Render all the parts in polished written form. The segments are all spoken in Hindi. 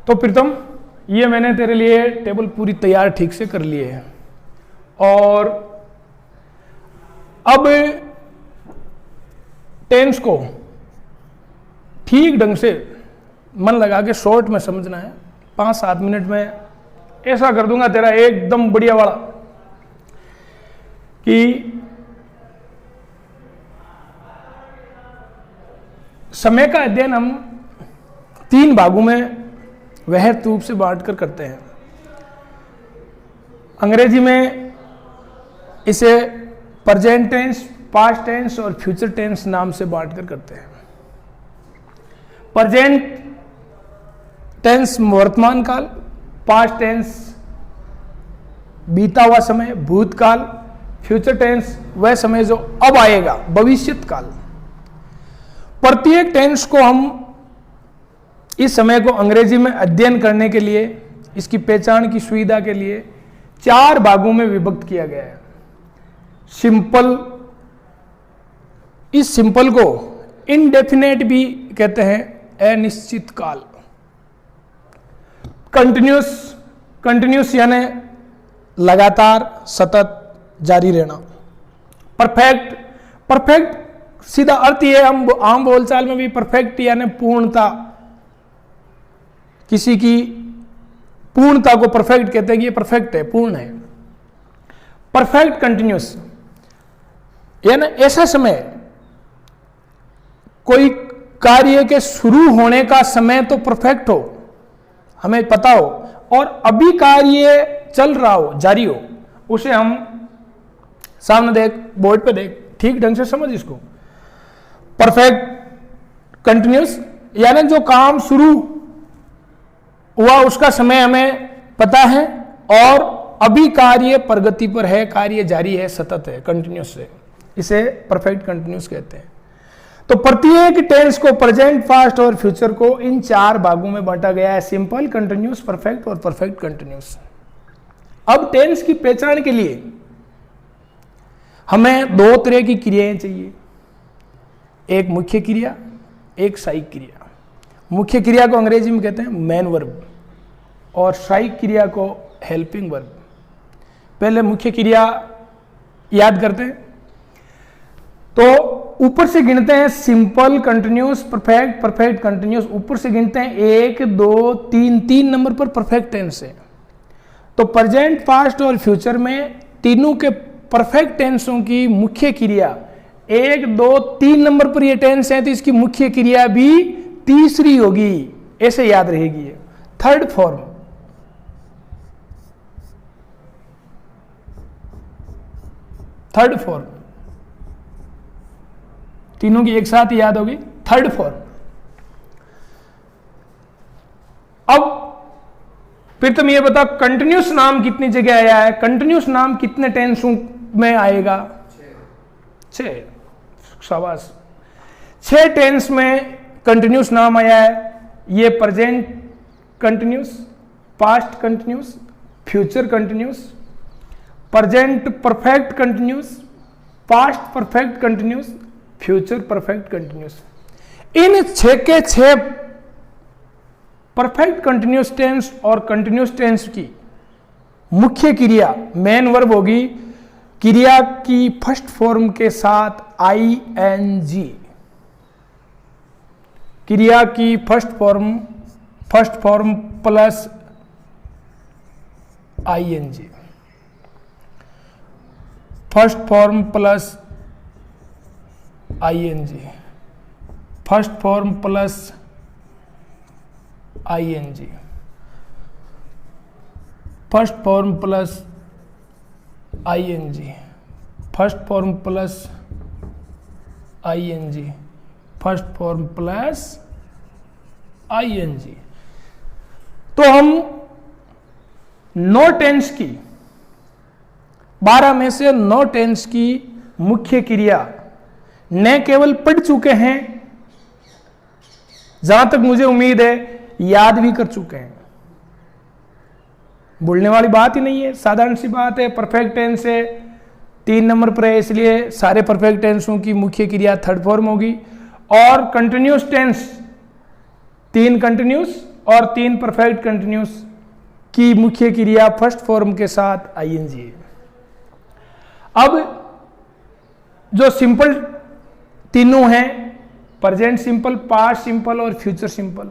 तो प्रीतम, ये मैंने तेरे लिए टेबल पूरी तैयार ठीक से कर लिए है और अब टेंस को ठीक ढंग से मन लगा के शॉर्ट में समझना है। 5-7 मिनट में ऐसा कर दूंगा तेरा एकदम बढ़िया वाला कि समय का अध्ययन हम 3 भागों में वहत रूप से बांटकर करते हैं। अंग्रेजी में इसे प्रेजेंट टेंस, पास्ट टेंस और फ्यूचर टेंस नाम से बांटकर करते हैं। प्रेजेंट टेंस वर्तमान काल, पास्ट टेंस बीता हुआ समय भूतकाल, फ्यूचर टेंस वह समय जो अब आएगा भविष्यत काल। प्रत्येक टेंस को हम इस समय को अंग्रेजी में अध्ययन करने के लिए, इसकी पहचान की सुविधा के लिए 4 भागों में विभक्त किया गया है। सिंपल, इस सिंपल को इनडेफिनेट भी कहते हैं, अनिश्चित काल। कंटिन्यूस, कंटिन्यूस यानी लगातार सतत जारी रहना। परफेक्ट, परफेक्ट सीधा अर्थ ये हम आम बोलचाल में भी परफेक्ट यानी पूर्णता, किसी की पूर्णता को परफेक्ट कहते हैं कि ये परफेक्ट है, पूर्ण है। परफेक्ट कंटिन्यूस यानी ऐसा समय, कोई कार्य के शुरू होने का समय तो परफेक्ट हो, हमें पता हो, और अभी कार्य चल रहा हो, जारी हो, उसे हम सामने देख, बोर्ड पे देख, ठीक ढंग से समझ इसको। परफेक्ट कंटिन्यूस यानी जो काम शुरू हुआ उसका समय हमें पता है और अभी कार्य प्रगति पर है, कार्य जारी है, सतत है, कंटिन्यूस है, इसे परफेक्ट कंटिन्यूस कहते हैं। तो प्रत्येक टेंस को, प्रेजेंट, पास्ट और फ्यूचर को इन 4 भागों में बांटा गया है, सिंपल, कंटिन्यूस, परफेक्ट और परफेक्ट कंटिन्यूस। अब टेंस की पहचान के लिए हमें 2 तरह की क्रियाएं चाहिए, एक मुख्य क्रिया, एक सहायक क्रिया। मुख्य क्रिया को अंग्रेजी में कहते हैं मेन वर्ब और सहायक क्रिया को हेल्पिंग वर्ब। पहले मुख्य क्रिया याद करते हैं, तो ऊपर से गिनते हैं simple, continuous, perfect, perfect continuous, ऊपर से गिनते हैं 1, 2, 3 नंबर पर परफेक्ट टेंस है। तो प्रेजेंट, पास्ट और फ्यूचर में तीनों के परफेक्ट टेंसों की मुख्य क्रिया 1, 2, 3 नंबर पर ये टेंस है, तो इसकी मुख्य क्रिया भी तीसरी होगी, ऐसे याद रहेगी। थर्ड फॉर्म, थर्ड फॉर्म, तीनों की एक साथ याद होगी, थर्ड फॉर्म। अब फिर तुम ये बताओ, कंटिन्यूस नाम कितनी जगह आया है, कंटिन्यूस नाम कितने टेंसों में आएगा? 6। शाबाश, 6 टेंस में कंटिन्यूस नाम आया है। ये present continuous, past continuous, future continuous, present perfect continuous, past perfect continuous, future perfect continuous. इन 6 के 6 परफेक्ट कंटिन्यूस टेंस और कंटिन्यूस टेंस की मुख्य क्रिया मेन वर्ब होगी, क्रिया की फर्स्ट फॉर्म के साथ ING। क्रिया की first form plus ING, first form plus ING, first form plus ING, first form plus ING, first form plus ING, first form plus ING। तो हम 9 टेंस की, 12 में से 9 टेंस की मुख्य क्रिया न केवल पढ़ चुके हैं, जहां तक मुझे उम्मीद है याद भी कर चुके हैं। भूलने वाली बात ही नहीं है, साधारण सी बात है। परफेक्ट टेंस है, 3 नंबर पर है, इसलिए सारे परफेक्ट टेंसों की मुख्य क्रिया थर्ड फॉर्म होगी। और कंटिन्यूस टेंस, 3 कंटिन्यूस और 3 परफेक्ट कंटिन्यूस की मुख्य क्रिया फर्स्ट फॉर्म के साथ आईएनजी है। अब जो सिंपल तीनों हैं, प्रेजेंट सिंपल, पास्ट सिंपल और फ्यूचर सिंपल,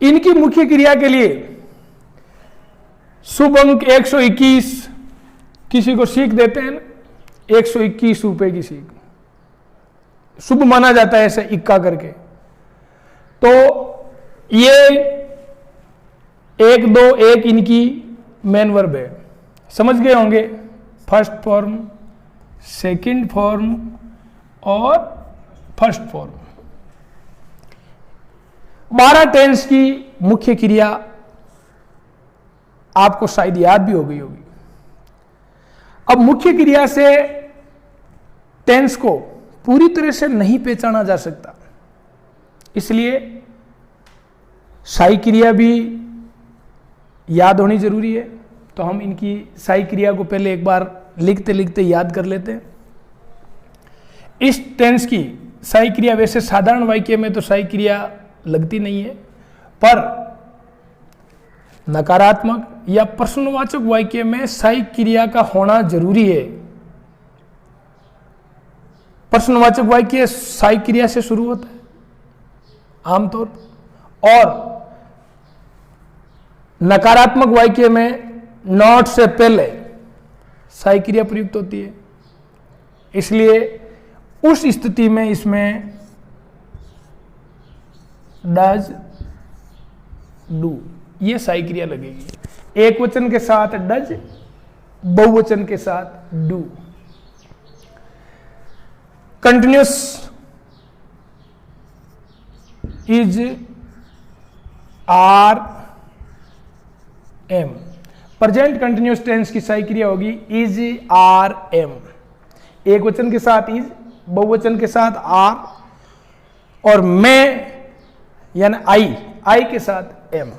इनकी मुख्य क्रिया के लिए शुभ अंक 121 किसी को सीख देते हैं ना, 121 रुपए की सीख शुभ माना जाता है ऐसे इक्का करके। तो ये 1 2 1 इनकी मेन वर्ब है, समझ गए होंगे। फर्स्ट फॉर्म, सेकंड फॉर्म और फर्स्ट फॉर्म। 12 टेंस की मुख्य क्रिया आपको शायद याद भी हो गई होगी। अब मुख्य क्रिया से टेंस को पूरी तरह से नहीं पहचाना जा सकता, इसलिए सहायक क्रिया भी याद होनी जरूरी है। तो हम इनकी सहायक क्रिया को पहले एक बार लिखते लिखते याद कर लेते हैं। इस टेंस की सहायक क्रिया, वैसे साधारण वाक्य में तो सहायक क्रिया लगती नहीं है, पर नकारात्मक या प्रश्नवाचक वाक्य में सहायक क्रिया का होना जरूरी है। प्रश्नवाचक वाक्य सहायक क्रिया से शुरू होता है आमतौर पर, और नकारात्मक वाक्य में नॉट से पहले सहायक क्रिया प्रयुक्त होती है। इसलिए उस स्थिति में इसमें डज, डू ये सहायक क्रिया लगेगी। एक वचन के साथ डज, बहुवचन के साथ do. Continuous is, are, am. Present continuous tense की सहायक क्रिया होगी इज, आर, एम। एक वचन के साथ इज, बहुवचन के साथ आर, और मैं यानी आई के साथ am.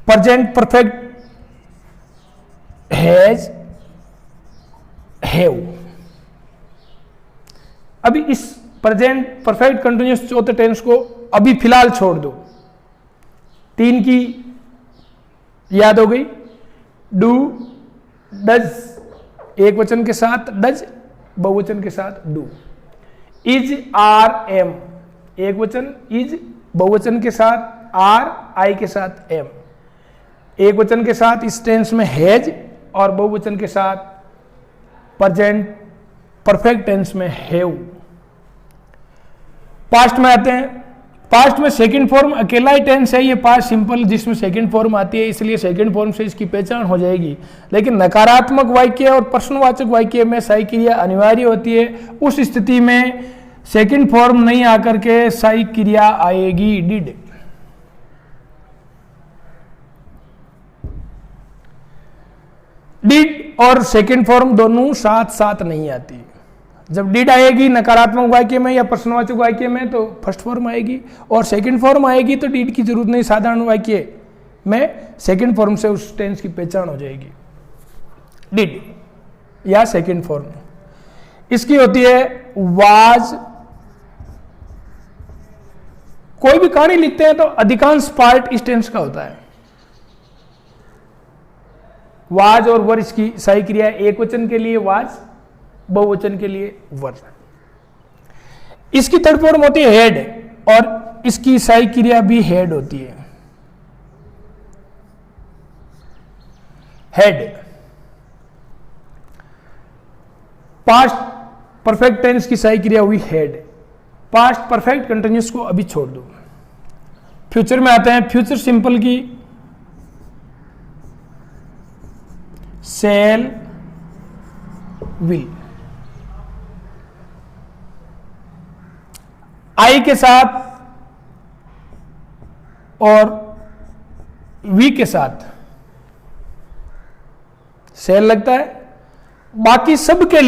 Present perfect has, have. अभी इस प्रेजेंट परफेक्ट कंटिन्यूस चौथे टेंस को अभी फिलहाल छोड़ दो। 3 की याद हो गई, डू, डज, एक वचन के साथ डज, बहुवचन के साथ डू। इज, आर, एम, एक वचन इज, बहुवचन के साथ आर, आई के साथ एम। एक वचन के साथ इस टेंस में हैज, और बहुवचन के साथ प्रेजेंट परफेक्ट टेंस में हैव। पास्ट में आते हैं। पास्ट में सेकंड फॉर्म अकेला ही टेंस है, ये पास्ट सिंपल जिसमें सेकंड फॉर्म आती है, इसलिए सेकंड फॉर्म से इसकी पहचान हो जाएगी। लेकिन नकारात्मक वाक्य और प्रश्नवाचक वाक्य में सहायक क्रिया अनिवार्य होती है। उस स्थिति में सेकंड फॉर्म नहीं आकर के सहायक क्रिया आएगी डिड। डिड और सेकंड फॉर्म दोनों साथ साथ नहीं आती। जब डिड आएगी नकारात्मक वाक्य में या प्रश्नवाचक वाक्य में तो फर्स्ट फॉर्म आएगी, और सेकंड फॉर्म आएगी तो डिड की जरूरत नहीं, साधारण वाक्य में सेकंड फॉर्म से उस टेंस की पहचान हो जाएगी। डिड या सेकंड फॉर्म इसकी होती है वाज। कोई भी कहानी लिखते हैं तो अधिकांश पार्ट इस टेंस का होता है। वाज और वर इसकी सहायक क्रिया, एक वचन के लिए वाज, बहुवचन के लिए वर। इसकी थर्ड फॉर्म होती है हेड, और इसकी सहायक क्रिया भी हेड होती है। हेड। पास्ट परफेक्ट टेंस की सहायक क्रिया हुई हेड। पास्ट परफेक्ट कंटिन्यूस को अभी छोड़ दो। फ्यूचर में आते हैं। फ्यूचर सिंपल की सेल, विल। आई के साथ और वी के साथ सेल लगता है। बाकी सब के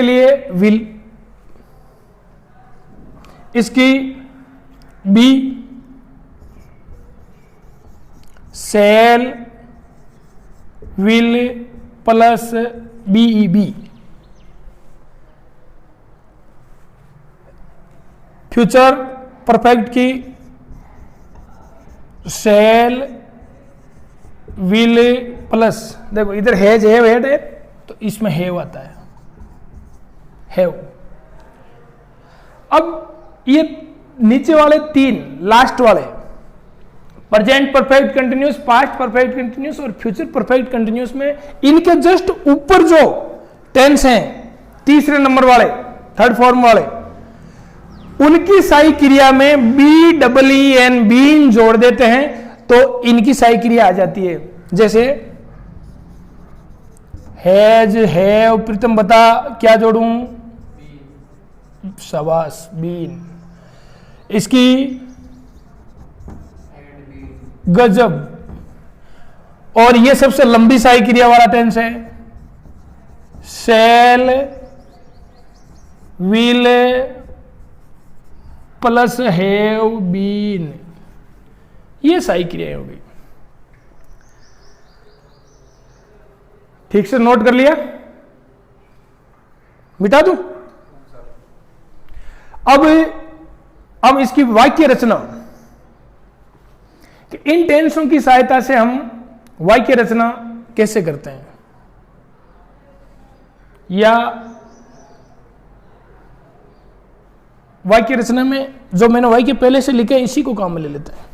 लिए विल। इसकी बी, सेल, विल प्लस बीईबी। फ्यूचर परफेक्ट की शैल विल प्लस, देखो इधर हैज हैव हैड है तो इसमें हैव आता है, हैव। अब ये नीचे वाले तीन लास्ट वाले present perfect continuous, past perfect continuous और फ्यूचर परफेक्ट कंटिन्यूस में इनके जस्ट ऊपर जो टेंस हैं तीसरे नंबर वाले, थर्ड फॉर्म वाले, उनकी सही क्रिया में B double E N been जोड़ देते हैं तो इनकी सही क्रिया आ जाती है। जैसे हैज हैव, प्रीतम बता क्या जोड़ूं? शाबाश, बीन। इसकी गजब। और ये सबसे लंबी सही क्रिया वाला टेंस है, shall will plus have been, ये सही क्रिया होगी। ठीक से नोट कर लिया? मिटा दूं? अब इसकी वाक्य रचना, कि इन टेंसों की सहायता से हम वाक्य रचना कैसे करते हैं, या वाक्य रचना में जो मैंने वाक्य पहले से लिखे इसी को काम में ले लेते हैं।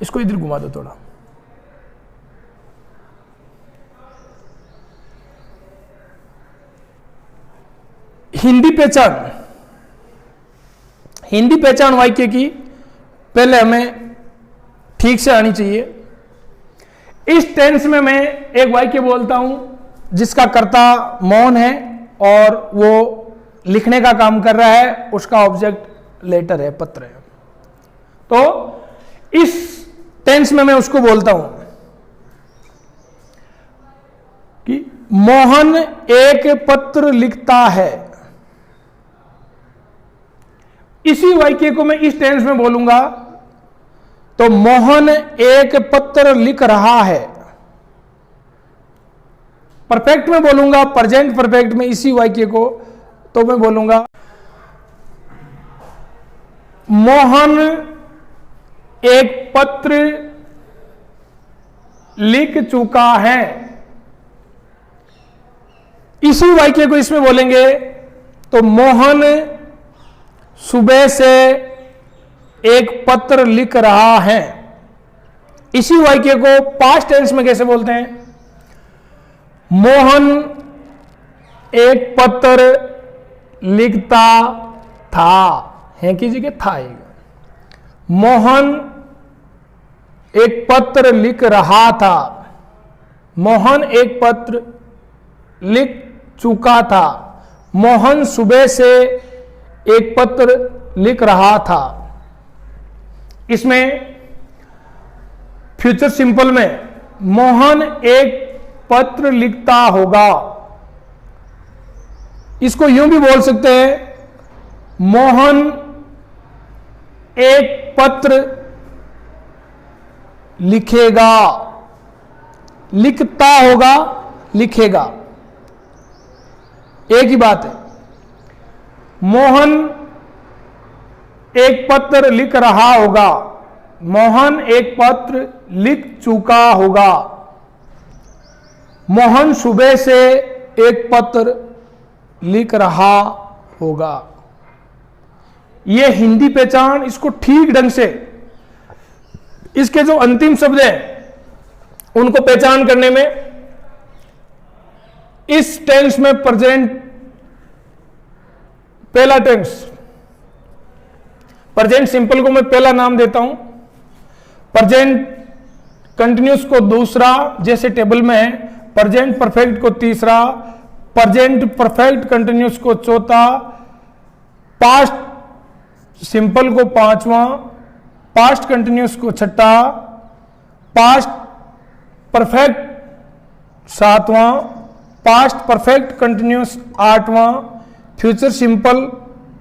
इसको इधर घुमा दो थोड़ा। हिंदी पहचान वाक्य की पहले हमें ठीक से आनी चाहिए। इस टेंस में मैं एक वाक्य बोलता हूं जिसका कर्ता मौन है और वो लिखने का काम कर रहा है, उसका ऑब्जेक्ट लेटर है, पत्र है। तो इस टेंस में मैं उसको बोलता हूं कि मोहन एक पत्र लिखता है। इसी वाक्य को मैं इस टेंस में बोलूंगा तो मोहन एक पत्र लिख रहा है। परफेक्ट में बोलूंगा, प्रेजेंट परफेक्ट में इसी वाक्य को, तो मैं बोलूंगा मोहन एक पत्र लिख चुका है। इसी वाक्य को इसमें बोलेंगे तो मोहन सुबह से एक पत्र लिख रहा है। इसी वाक्य को पास्ट टेंस में कैसे बोलते हैं? मोहन एक पत्र लिखता था, है की जगह था आएगा। मोहन एक पत्र लिख रहा था, मोहन एक पत्र लिख चुका था, मोहन सुबह से एक पत्र लिख रहा था। इसमें फ्यूचर सिंपल में मोहन एक पत्र लिखता होगा, इसको यूं भी बोल सकते हैं मोहन एक पत्र लिखेगा। लिखता होगा, लिखेगा, एक ही बात है। मोहन एक पत्र लिख रहा होगा, मोहन एक पत्र लिख चुका होगा, मोहन सुबह से एक पत्र लिख रहा होगा। यह हिंदी पहचान, इसको ठीक ढंग से इसके जो अंतिम शब्द हैं उनको पहचान करने में इस टेंस में प्रेजेंट, पहला टेंस प्रेजेंट सिंपल को मैं पहला नाम देता हूं, प्रेजेंट कंटिन्यूस को दूसरा जैसे टेबल में है, प्रेजेंट परफेक्ट को तीसरा, प्रेजेंट परफेक्ट कंटिन्यूस को चौथा, पास्ट सिंपल को पांचवा, पास्ट कंटिन्यूस को छठा, पास्ट परफेक्ट सातवां, पास्ट परफेक्ट कंटिन्यूस आठवां, फ्यूचर सिंपल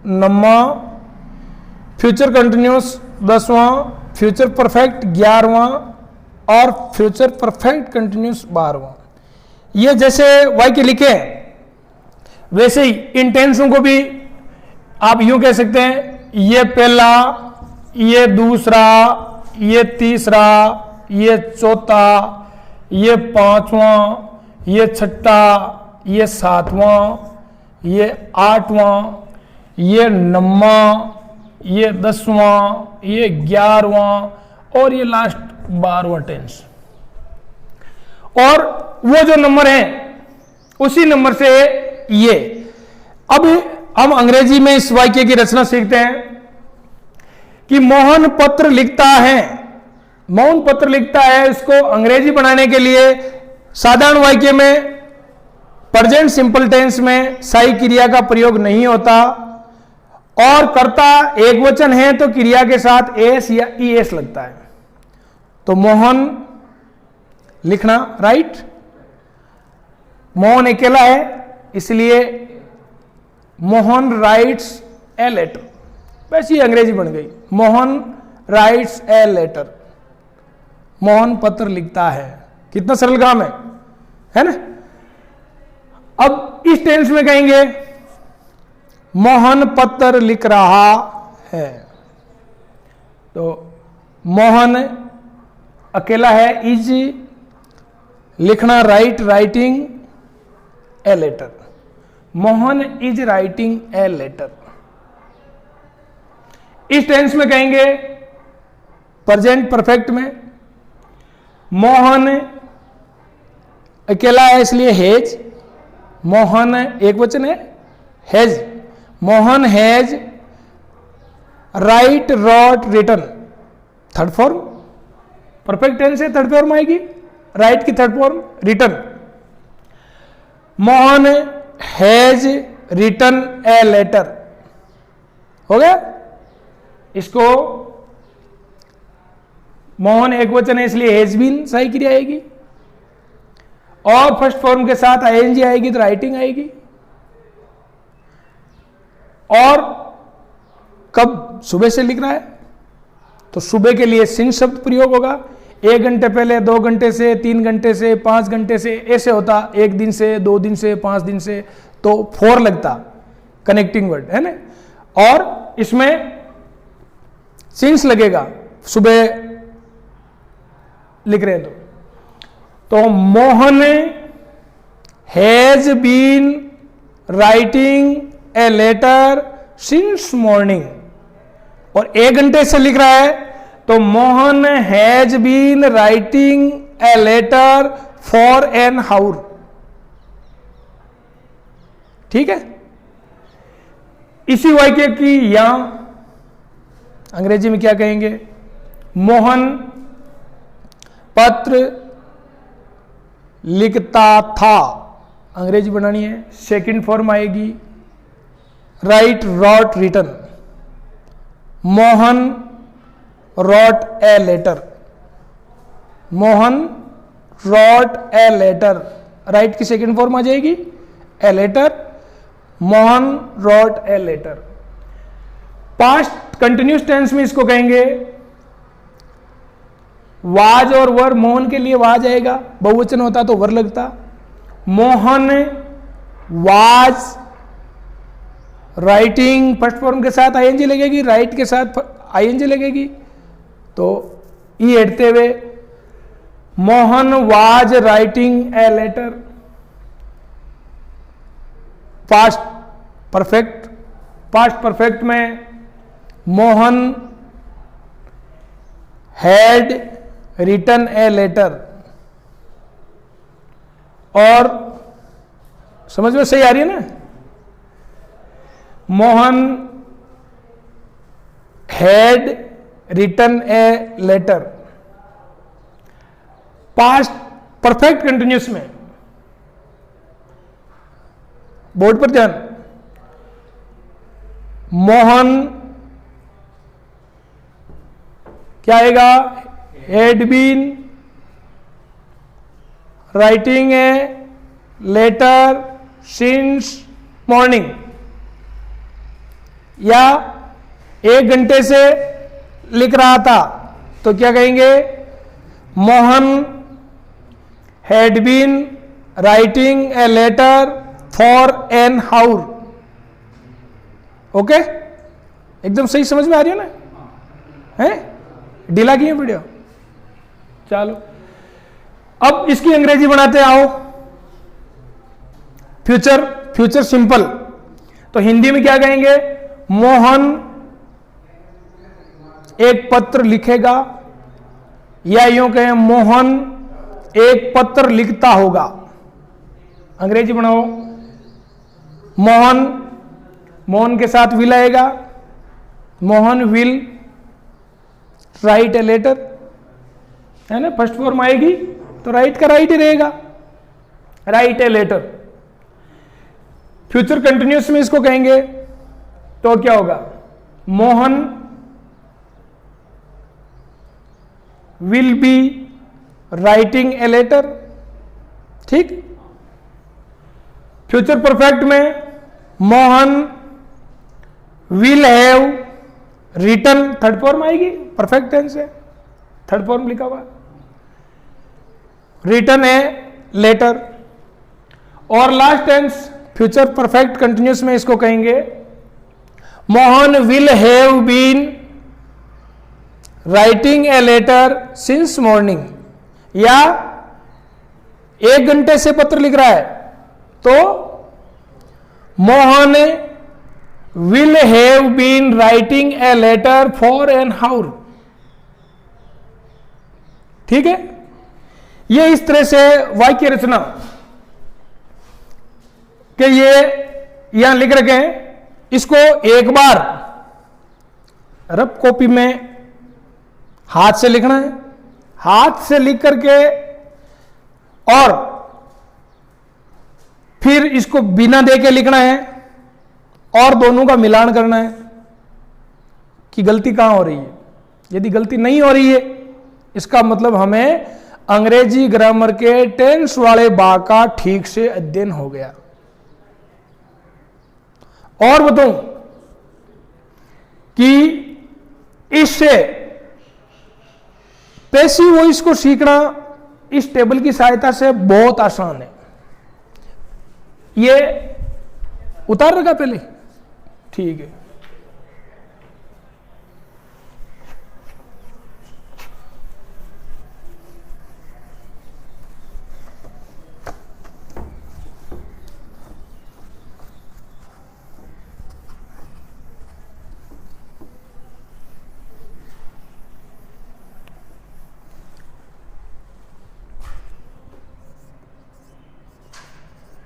नौवां, फ्यूचर कंटिन्यूस 10वां, फ्यूचर परफेक्ट 11वां, और फ्यूचर परफेक्ट कंटिन्यूस 12वां। ये जैसे वाक्य लिखे वैसे ही इन टेंसों को भी आप यूं कह सकते हैं, ये पहला, ये दूसरा, ये तीसरा, ये चौथा, ये पांचवां, ये छठा, ये सातवां, ये आठवां, ये नौवां, ये 10वां, ये 11वां और ये लास्ट 12वां टेंस। और वो जो नंबर है उसी नंबर से ये। अब हम अंग्रेजी में इस वाक्य की रचना सीखते हैं कि मोहन पत्र लिखता है। मोहन पत्र लिखता है, इसको अंग्रेजी बनाने के लिए साधारण वाक्य में प्रेजेंट सिंपल टेंस में सही क्रिया का प्रयोग नहीं होता और कर्ता एक वचन है तो क्रिया के साथ एस या ईएस लगता है। तो मोहन लिखना, राइट। मोहन अकेला है इसलिए मोहन राइट्स ए लेटर। वैसे ही अंग्रेजी बन गई, Mohan writes a letter. Mohan पत्र लिखता है। कितना सरल काम है ना। अब इस टेंस में कहेंगे मोहन पत्र लिख रहा है। तो मोहन अकेला है, इज लिखना, write, writing a letter. Mohan is writing a letter. इस टेंस में कहेंगे प्रेजेंट परफेक्ट में मोहन अकेला है इसलिए हैज। मोहन एक वचन है, has. Mohan has write, wrote, written. Third form perfect tense है, थर्ड फॉर्म आएगी। राइट की third form written. Mohan has written a letter. हो गया। इसको मोहन एक वचन है इसलिए हैज बीन सही क्रिया आएगी और फर्स्ट फॉर्म के साथ आईएनजी आएगी तो राइटिंग आएगी। और कब सुबह से लिख रहा है तो सुबह के लिए सिंस शब्द प्रयोग होगा। 1 घंटे पहले, 2 घंटे से, 3 घंटे से, 5 घंटे से, ऐसे होता। 1 दिन से, 2 दिन से, 5 दिन से, तो 4 लगता कनेक्टिंग वर्ड, है ना। और इसमें सिंस लगेगा, सुबह लिख रहे हैं तो Mohan has been writing a letter since morning. और 1 घंटे से लिख रहा है तो Mohan has been writing a letter for an hour. ठीक है। इसी वाक्य की यहां अंग्रेजी में क्या कहेंगे, मोहन पत्र लिखता था। अंग्रेजी बनानी है, सेकंड फॉर्म आएगी write, wrote, written. Mohan wrote a letter. Mohan wrote a letter, write की सेकंड फॉर्म आ जाएगी a letter. Mohan wrote a letter. Past continuous tense में इसको कहेंगे वाज और वर। मोहन के लिए वाज आएगा, बहुवचन होता तो वर लगता। Mohan was writing, first form के साथ आईएनजी लगेगी, राइट के साथ आईएनजी लगेगी तो ई हटते हुए Mohan was writing a letter. Past perfect, past perfect में Mohan had written a letter. और समझ में सही आ रही है ना। Mohan had written a letter. Past perfect continuous में बोर्ड पर ध्यान। मोहन क्या आएगा, had been writing a letter since morning. या 1 घंटे से लिख रहा था तो क्या कहेंगे, Mohan had been writing a letter for an hour. Okay, एकदम सही समझ में आ रही है ना? है ढीला की है वीडियो? चलो अब इसकी अंग्रेजी बनाते आओ। फ्यूचर, फ्यूचर सिंपल, तो हिंदी में क्या कहेंगे? मोहन एक पत्र लिखेगा, या यूं कहें मोहन एक पत्र लिखता होगा। अंग्रेजी बनाओ। मोहन, मोहन के साथ विल आएगा, Mohan will write a letter, है ना? फर्स्ट फॉर्म आएगी तो राइट का राइट ही रहेगा, write a letter. Future continuous में इसको कहेंगे तो क्या होगा? Mohan will be writing a letter. ठीक। फ्यूचर परफेक्ट में Mohan will have written, third form आएगी, परफेक्ट टेंस है, थर्ड फॉर्म लिखा हुआ, रिटन ए लेटर। और last tense future perfect continuous में इसको कहेंगे Mohan will have been writing a letter since morning, या 1 घंटे से पत्र लिख रहा है तो Mohan will have been writing a letter for an hour. ठीक है, ये इस तरह से वाक्य रचना कि ये यहां लिख रखे हैं, इसको एक बार रफ कॉपी में हाथ से लिखना है, हाथ से लिख करके और फिर इसको बिना दे के लिखना है और दोनों का मिलान करना है कि गलती कहां हो रही है। यदि गलती नहीं हो रही है इसका मतलब हमें अंग्रेजी ग्रामर के टेंस वाले भाग का ठीक से अध्ययन हो गया। और बताऊं कि इससे पैसिव वॉइस को सीखना इस टेबल की सहायता से बहुत आसान है। ये उतार रखा पहले? ठीक है।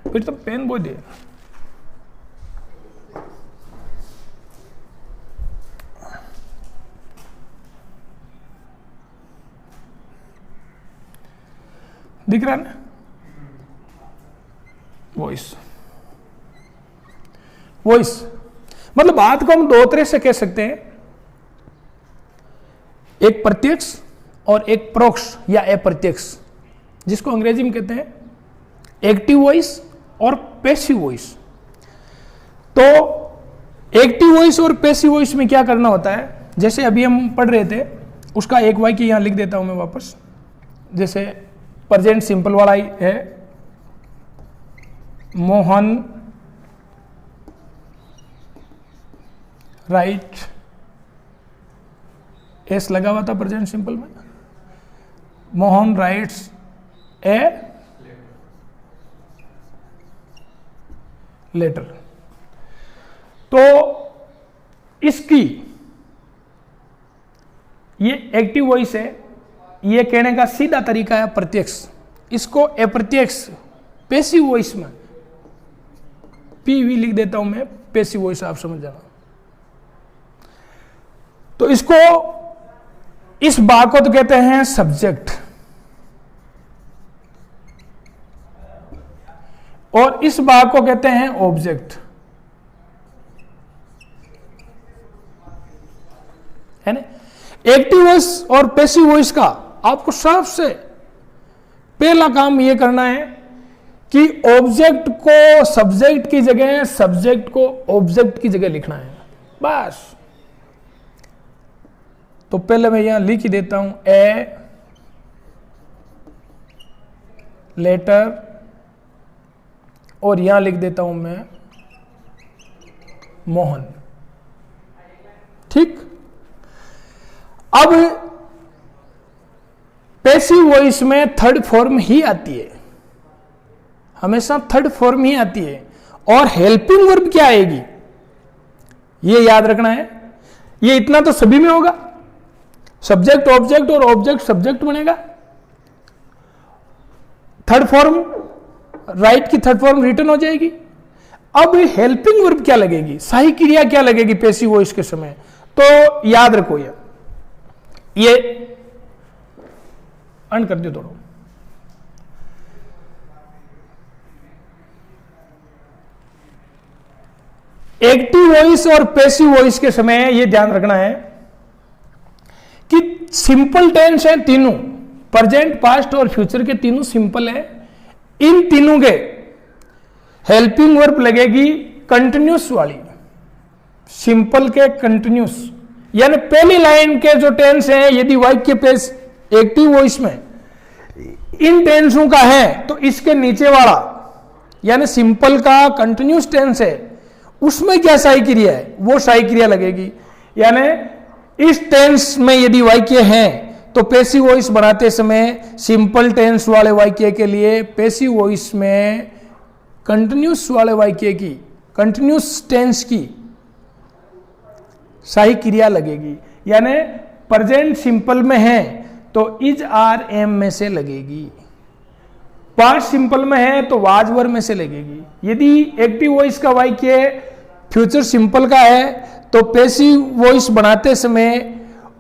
फिर तो पेन बोल दे। दिख रहा है ना? वॉइस, वॉइस मतलब बात को हम दो तरह से कह सकते हैं, एक प्रत्यक्ष और एक परोक्ष या अप्रत्यक्ष, जिसको अंग्रेजी में कहते हैं एक्टिव वॉइस और पैसिव वॉइस। तो एक्टिव वॉइस और पैसिव वॉइस में क्या करना होता है, जैसे अभी हम पढ़ रहे थे उसका एक वाक्य यहां लिख देता हूं मैं वापस। जैसे प्रेजेंट सिंपल वाला ही है, मोहन राइट, एस लगा हुआ था प्रेजेंट सिंपल में, मोहन राइट्स ए लेटर। तो इसकी ये एक्टिव वॉइस है, ये कहने का सीधा तरीका है प्रत्यक्ष। इसको अप्रत्यक्ष पैसिव वॉइस में पीवी लिख देता हूं मैं, पैसिव वॉइस आप समझ जाना। तो इसको इस भाग को तो कहते हैं सब्जेक्ट, और इस भाग को कहते हैं ऑब्जेक्ट, है ना? एक्टिव वॉइस और पैसिव वॉइस का आपको सबसे पहला काम यह करना है कि ऑब्जेक्ट को सब्जेक्ट की जगह, सब्जेक्ट को ऑब्जेक्ट की जगह लिखना है, बस। तो पहले मैं यहां लिख ही देता हूं, ए लेटर, और यहां लिख देता हूं मैं मोहन। ठीक। अब पैसिव वॉइस में थर्ड फॉर्म ही आती है, हमेशा थर्ड फॉर्म ही आती है। और हेल्पिंग वर्ब क्या आएगी ये याद रखना है। ये इतना तो सभी में होगा, सब्जेक्ट ऑब्जेक्ट और ऑब्जेक्ट सब्जेक्ट बनेगा। थर्ड फॉर्म राइट की थर्ड फॉर्म रिटर्न हो जाएगी। अब हेल्पिंग वर्ब क्या लगेगी, सहायक क्रिया क्या लगेगी पैसिव वॉइस के समय, तो याद रखो ये अन कर दो थोड़ा। एक्टिव वॉइस और पैसिव वॉइस के समय यह ध्यान रखना है कि सिंपल टेंस है तीनों, प्रेजेंट पास्ट और फ्यूचर के तीनों सिंपल है। इन तीनों के हेल्पिंग वर्ब लगेगी कंटिन्यूस वाली, सिंपल के कंटिन्यूस, यानी पहली लाइन के जो टेंस है यदि वाक्य पेश एक्टिव वॉइस में इन टेंसों का है तो इसके नीचे वाला यानी सिंपल का कंटिन्यूस टेंस है उसमें क्या सहायक क्रिया है वो सहायक क्रिया लगेगी। यानी इस टेंस में यदि वाक्य है तो पैसिव वॉइस बनाते समय सिंपल टेंस वाले वाक्य के लिए पैसिव वॉइस में कंटिन्यूस वाले वाक्य की कंटिन्यूस टेंस की सहायक क्रिया लगेगी। यानी प्रेजेंट सिंपल में है तो इज आर एम में से लगेगी, पास्ट सिंपल में है तो वाज वर में से लगेगी। यदि एक्टिव वॉइस का वाक्य फ्यूचर सिंपल का है तो पैसिव वॉइस बनाते समय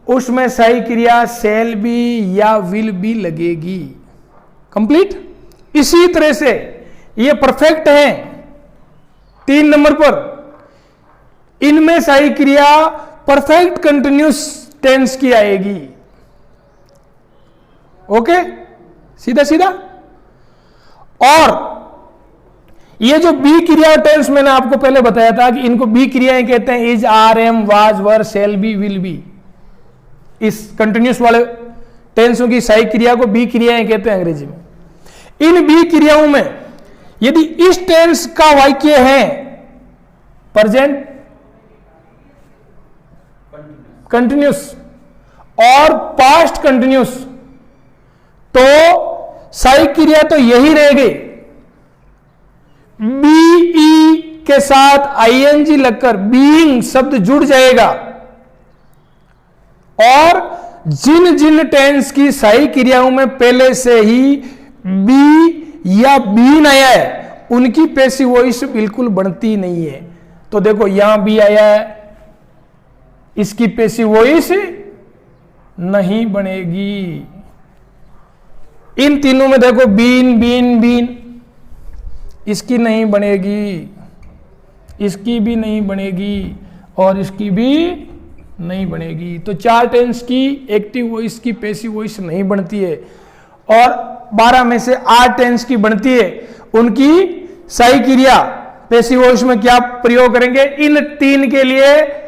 उसमें सहायक क्रिया शैल बी या विल बी लगेगी। कंप्लीट। इसी तरह से ये परफेक्ट है 3 नंबर पर, इनमें सहायक क्रिया परफेक्ट कंटिन्यूस टेंस की आएगी। ओके, सीधा सीधा। और ये जो बी क्रिया टेंस मैंने आपको पहले बताया था कि इनको बी क्रियाएं कहते हैं, is are am was were shall be will be. इस कंटिन्यूस वाले टेंसों की सहायक क्रिया को बी क्रियाएं कहते हैं अंग्रेजी में। इन बी क्रियाओं में यदि इस टेंस का वाक्य है प्रेजेंट कंटिन्यूस और पास्ट कंटिन्यूस तो सहायक क्रिया तो यही रहेगी, बीई के साथ आईएनजी लगकर बीइंग शब्द जुड़ जाएगा। और जिन जिन टेंस की सहायक क्रियाओं में पहले से ही बी या बीन आया है उनकी पैसिव वॉइस बिल्कुल बनती नहीं है। तो देखो यहां बी आया है, इसकी पैसिव वॉइस नहीं बनेगी। इन तीनों में देखो बीन बीन बीन, इसकी नहीं बनेगी, इसकी भी नहीं बनेगी और इसकी भी नहीं बनेगी। तो 4 टेंस की एक्टिव वॉइस की पैसिव वॉइस नहीं बनती है और 12 में से 8 टेंस की बनती है। उनकी सहायक क्रिया पैसिव वॉइस में क्या प्रयोग करेंगे, इन 3 के लिए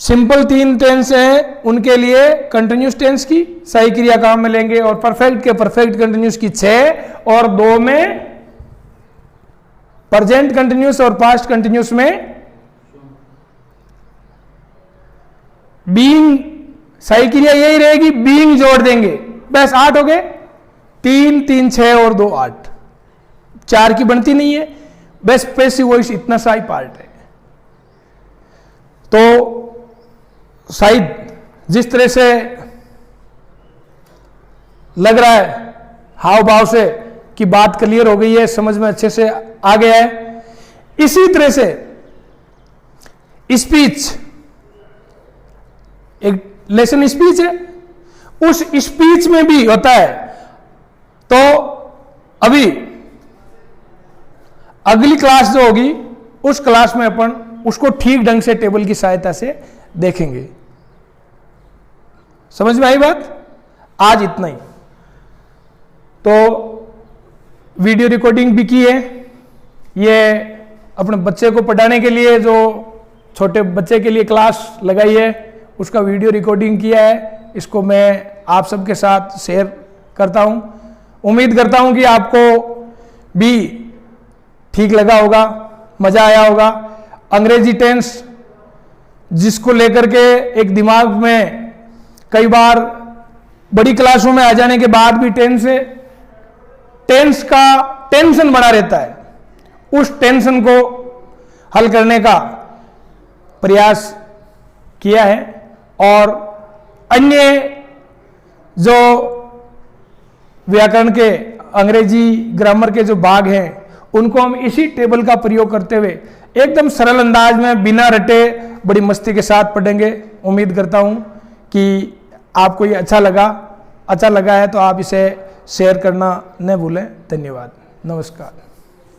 सिंपल 3 टेंस हैं उनके लिए कंटिन्यूस टेंस की सहायक क्रिया काम में लेंगे और परफेक्ट के परफेक्ट कंटिन्यूस की 6 और 2 में प्रेजेंट कंटिन्यूस और पास्ट कंटिन्यूस में बीइंग सहायक क्रिया यही रहेगी, बीइंग जोड़ देंगे। बस 8 हो गए, 3 3 6 और 2 8, 4 की बनती नहीं है। बस पैसिव वॉइस इतना सा ही पार्ट है। तो शायद जिस तरह से लग रहा है हाव भाव से कि बात क्लियर हो गई है, समझ में अच्छे से आ गया है, इसी तरह से स्पीच एक लेसन स्पीच है, उस स्पीच में भी होता है। तो अभी अगली क्लास जो होगी उस क्लास में अपन उसको ठीक ढंग से टेबल की सहायता से देखेंगे। समझ में आई बात? आज इतना ही। तो वीडियो रिकॉर्डिंग भी की है, ये अपने बच्चे को पढ़ाने के लिए जो छोटे बच्चे के लिए क्लास लगाई है उसका वीडियो रिकॉर्डिंग किया है, इसको मैं आप सबके साथ शेयर करता हूं। उम्मीद करता हूं कि आपको भी ठीक लगा होगा, मजा आया होगा। अंग्रेजी टेंस जिसको लेकर के एक दिमाग में कई बार बड़ी क्लासों में आ जाने के बाद भी टेंस का टेंशन बना रहता है, उस टेंशन को हल करने का प्रयास किया है। और अन्य जो व्याकरण के अंग्रेजी ग्रामर के जो भाग हैं उनको हम इसी टेबल का प्रयोग करते हुए एकदम सरल अंदाज में बिना रटे बड़ी मस्ती के साथ पढ़ेंगे। उम्मीद करता हूं कि आपको ये अच्छा लगा है तो आप इसे शेयर करना न भूलें। धन्यवाद, नमस्कार।